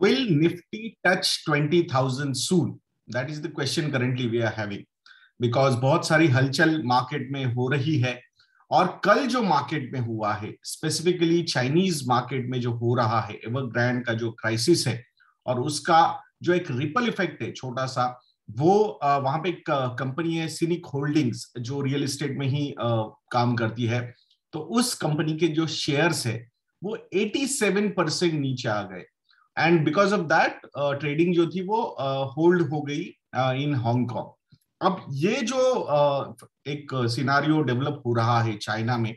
Will Nifty touch 20,000 soon? That is the question currently we are having. Because बहुत सारी हलचल market में हो रही है, और कल जो मार्केट में हुआ है, स्पेसिफिकली चाइनीज मार्केट में जो हो रहा है, एवरग्रांड का जो क्राइसिस है और उसका जो एक रिपल इफेक्ट है छोटा सा, वो वहां पे एक कंपनी है सिनिक होल्डिंग्स जो रियल एस्टेट में ही काम करती है। तो उस कंपनी के जो शेयर्स है वो 87% नीचे आ गए, and because of that trading जो थी वो होल्ड हो गई इन हांगकांग। अब ये जो एक सिनारियो डेवलप हो रहा है चाइना में,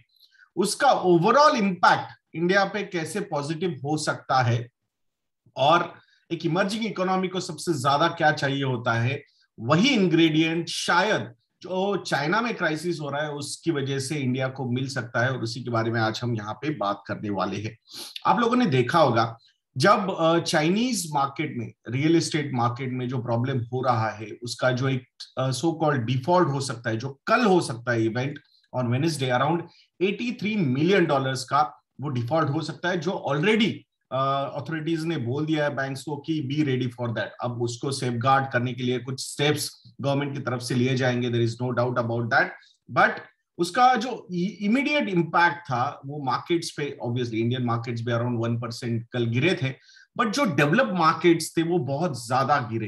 उसका ओवरऑल इंपैक्ट इंडिया पे कैसे पॉजिटिव हो सकता है, और एक इमर्जिंग इकोनॉमी को सबसे ज्यादा क्या चाहिए होता है, वही इंग्रेडिएंट शायद जो चाइना में क्राइसिस हो रहा है उसकी वजह से इंडिया को मिल सकता है, और उसी के बारे में आज हम यहाँ पे बात करने वाले हैं। आप लोगों ने देखा होगा जब चाइनीज मार्केट में, रियल एस्टेट मार्केट में जो प्रॉब्लम हो रहा है, उसका जो एक सो कॉल्ड डिफॉल्ट हो सकता है, जो कल हो सकता है event on Wednesday, around $83 million का वो डिफॉल्ट हो सकता है, जो ऑलरेडी अथॉरिटीज ने बोल दिया है बैंक्स को कि बी रेडी फॉर दैट। अब उसको सेफगार्ड करने के लिए कुछ स्टेप्स गवर्नमेंट की तरफ से लिए जाएंगे, there is no doubt about that. But उसका जो इमीडिएट इंपैक्ट था वो मार्केट्स पे, ऑब्वियसली इंडियन मार्केट्स पे अराउंड 1% कल गिरे थे, बट जो डेवलप मार्केट्स थे वो बहुत ज्यादा गिरे,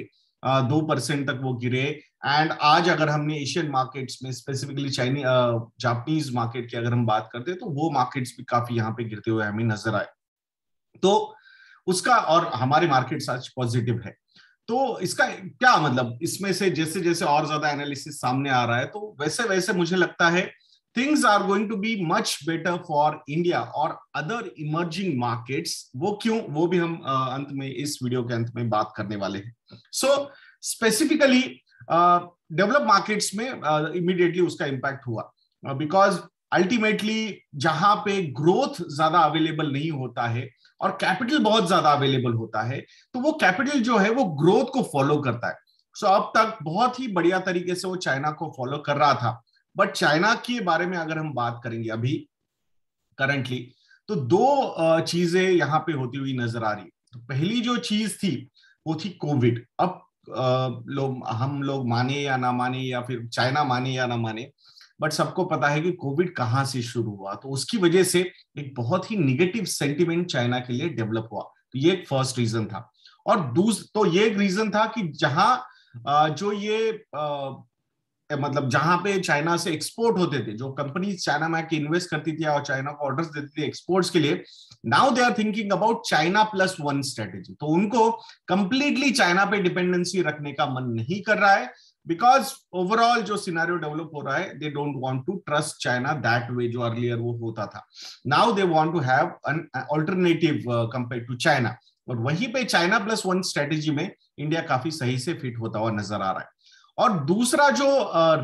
2% तक वो गिरे। एंड आज अगर हमने एशियन मार्केट्स में, स्पेसिफिकली चाइनीज जापानीज मार्केट की अगर हम बात करते हैं, तो वो मार्केट्स भी काफी यहाँ पे गिरते हुए हमें नजर आए। तो उसका, और हमारे मार्केट्स आज पॉजिटिव है। तो इसका क्या मतलब, इसमें से जैसे जैसे और ज्यादा एनालिसिस सामने आ रहा है, तो वैसे वैसे मुझे लगता है things are going to be much better for India और अदर इमर्जिंग मार्केट्स। वो क्यों, वो भी हम अंत में, इस वीडियो के अंत में बात करने वाले हैं। सो स्पेसिफिकली डेवलप मार्केट्स में इमीडिएटली उसका इम्पैक्ट हुआ, बिकॉज अल्टीमेटली जहां पे ग्रोथ ज्यादा अवेलेबल नहीं होता है और कैपिटल बहुत ज्यादा अवेलेबल होता है, तो वो कैपिटल जो है वो ग्रोथ को फॉलो करता है। सो अब तक बहुत ही बढ़िया तरीके से वो चाइना को फॉलो कर रहा था, बट चाइना के बारे में अगर हम बात करेंगे अभी करंटली, तो दो चीजें यहां पे होती हुई नजर आ रही है। तो पहली जो चीज थी वो थी कोविड। अब हम लोग माने या ना माने, या फिर चाइना माने या ना माने, बट सबको पता है कि कोविड कहां से शुरू हुआ। तो उसकी वजह से एक बहुत ही निगेटिव सेंटिमेंट चाइना के लिए डेवलप हुआ। तो ये एक फर्स्ट रीजन था। और तो ये एक रीजन था कि जहां जो ये मतलब जहां पे चाइना से एक्सपोर्ट होते थे, जो कंपनीज चाइना में आके इन्वेस्ट करती थी और चाइना को ऑर्डर्स देती थी एक्सपोर्ट्स के लिए, now they are thinking about China plus one strategy. तो उनको कंप्लीटली चाइना पे डिपेंडेंसी रखने का मन नहीं कर रहा है, बिकॉज ओवरऑल जो सिनेरियो डेवलप हो रहा है, they don't want to trust China that way जो अर्लियर वो होता था। Now they want to have an alternative compare to China, और वहीं पे चाइना प्लस वन स्ट्रेटेजी में इंडिया काफी सही से फिट होता हुआ नजर आ रहा है। और दूसरा जो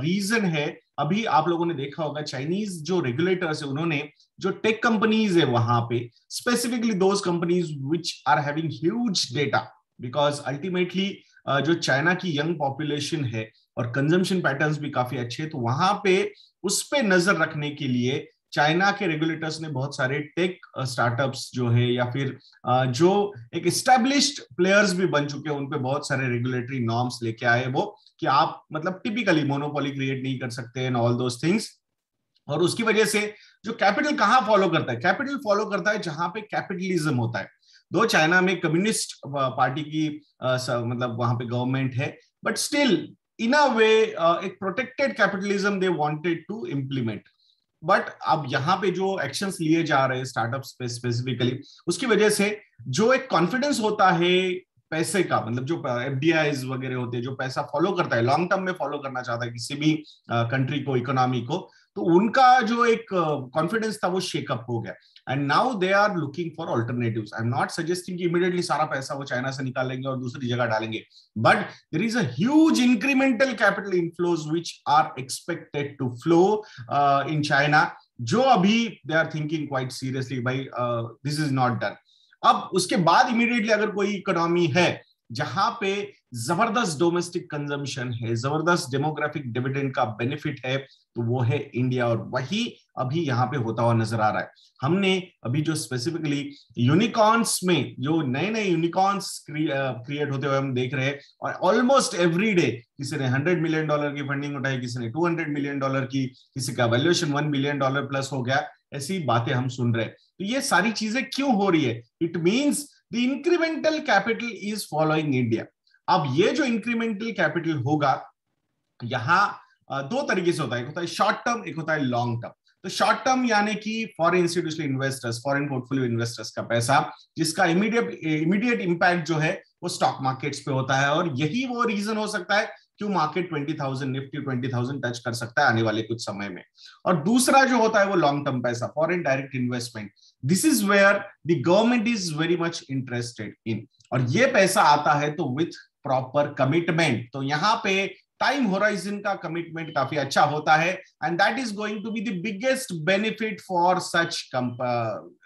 रीजन है, अभी आप लोगों ने देखा होगा चाइनीज जो रेगुलेटर्स है, उन्होंने जो टेक कंपनीज है वहां पे, specifically those companies which are having huge data, because ultimately जो चाइना की यंग पॉपुलेशन है और कंजम्पशन पैटर्न्स भी काफी अच्छे हैं, तो वहां पे उस पे नजर रखने के लिए चाइना के रेगुलेटर्स ने बहुत सारे टेक स्टार्टअप्स जो है, या फिर जो एक एस्टेब्लिश्ड प्लेयर्स भी बन चुके हैं, उन पे बहुत सारे रेगुलेटरी नॉर्म्स लेके आए वो, कि आप मतलब टिपिकली मोनोपोली क्रिएट नहीं कर सकते एंड ऑल दोस थिंग्स। और उसकी वजह से जो कैपिटल कहां फॉलो करता है, कैपिटल फॉलो करता है जहां पे कैपिटलिज्म होता है। दो चाइना में कम्युनिस्ट पार्टी की मतलब वहां पे गवर्नमेंट है, but still in a way एक protected capitalism they wanted to implement. But अब यहाँ पे जो एक्शंस लिए जा रहे हैं स्टार्टअप्स पे स्पेसिफिकली, उसकी वजह से जो एक कॉन्फिडेंस होता है पैसे का, मतलब जो एफडीआईज वगैरह होते हैं, जो पैसा फॉलो करता है, लॉन्ग टर्म में फॉलो करना चाहता है किसी भी कंट्री को, इकोनॉमी को, तो उनका जो एक कॉन्फिडेंस था वो शेकअप हो गया। And now they are looking for alternatives. I am not suggesting कि इमीडिएटली सारा पैसा वो चाइना से निकालेंगे और दूसरी जगह डालेंगे, but there is a huge incremental capital inflows which are expected to flow in China, जो अभी they are thinking quite seriously, भाई दिस इज नॉट डन। अब उसके बाद इमीडिएटली अगर कोई इकोनॉमी है जहां पे जबरदस्त डोमेस्टिक कंजम्पशन है, जबरदस्त डेमोग्राफिक डिविडेंड का बेनिफिट है, तो वो है इंडिया। और वही अभी यहाँ पे होता हुआ नजर आ रहा है। हमने अभी जो स्पेसिफिकली यूनिकॉर्न्स में जो नए नए यूनिकॉर्न्स क्रिएट होते हुए हम देख रहे हैं, और ऑलमोस्ट एवरी डे किसी ने $100 मिलियन की फंडिंग उठाई, किसी ने $200 मिलियन की, किसी का वैल्यूएशन $1 बिलियन प्लस हो गया, ऐसी बातें हम सुन रहे हैं। तो ये सारी चीजें क्यों हो रही है? It means the incremental capital is following India. अब ये जो इंक्रीमेंटल कैपिटल होगा, यहां दो तरीके से होता है, एक होता है शॉर्ट टर्म, एक होता है लॉन्ग टर्म। तो शॉर्ट टर्म यानी कि foreign institutional investors, foreign portfolio investors का पैसा, जिसका इमीडिएट इंपैक्ट जो है वो स्टॉक मार्केट्स पे होता है। और यही वो रीजन हो सकता है क्यों मार्केट 20,000 निफ्टी 20,000 टच कर सकता है आने वाले कुछ समय में। और दूसरा जो होता है वो लॉन्ग टर्म पैसा, foreign direct investment. This is where the government is very much interested in. और ये पैसा आता है तो विथ प्रॉपर कमिटमेंट। तो यहाँ पे टाइम होराइजन का कमिटमेंट काफी अच्छा होता है, and that is going to be the biggest benefit for such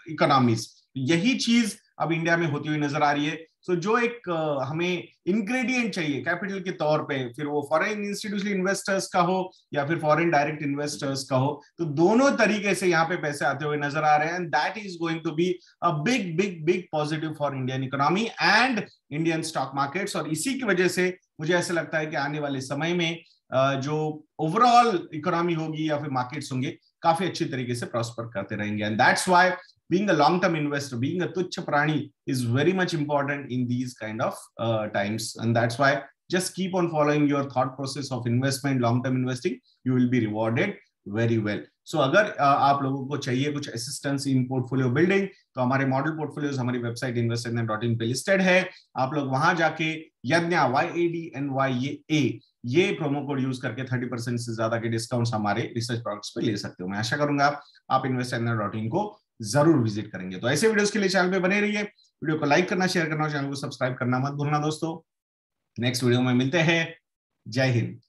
economies. यही चीज अब इंडिया में होती हुई नजर आ रही है। सो जो एक हमें इंग्रेडिएंट चाहिए कैपिटल के तौर पे, फिर वो फॉरेन इंस्टीट्यूशनल इन्वेस्टर्स का हो या फिर फॉरेन डायरेक्ट इन्वेस्टर्स का हो, तो दोनों तरीके से यहाँ पे पैसे आते हुए नजर आ रहे हैं, and that is going to be a big big big positive for Indian economy and Indian stock markets. और इसी की वजह से मुझे ऐसा लगता है कि आने वाले समय में जो ओवरऑल इकोनॉमी होगी या फिर मार्केट्स होंगे, काफी अच्छी तरीके से प्रॉस्पर करते रहेंगे। And that's why being a long term investor, being a tuchha prani is very much important in these kind of times. And that's why just keep on following your thought process of investment, long term investing. You will be rewarded very well. So अगर आप लोगों को चाहिए कुछ assistance in portfolio building, तो हमारे model portfolios हमारी website investornet.in पे लिस्टेड है। आप लोग वहां जाके यज्ञा YADNYA ये प्रोमो कोड यूज करके 30% से ज्यादा के डिस्काउंट्स हमारे रिसर्च प्रोडक्ट्स पे ले सकते हो। मैं आशा करूंगा आप investornet.in को जरूर विजिट करेंगे। तो ऐसे वीडियोस के लिए चैनल पे बने रहिए, वीडियो को लाइक करना, शेयर करना और चैनल को सब्सक्राइब करना मत भूलना दोस्तों। नेक्स्ट वीडियो में मिलते हैं। जय हिंद।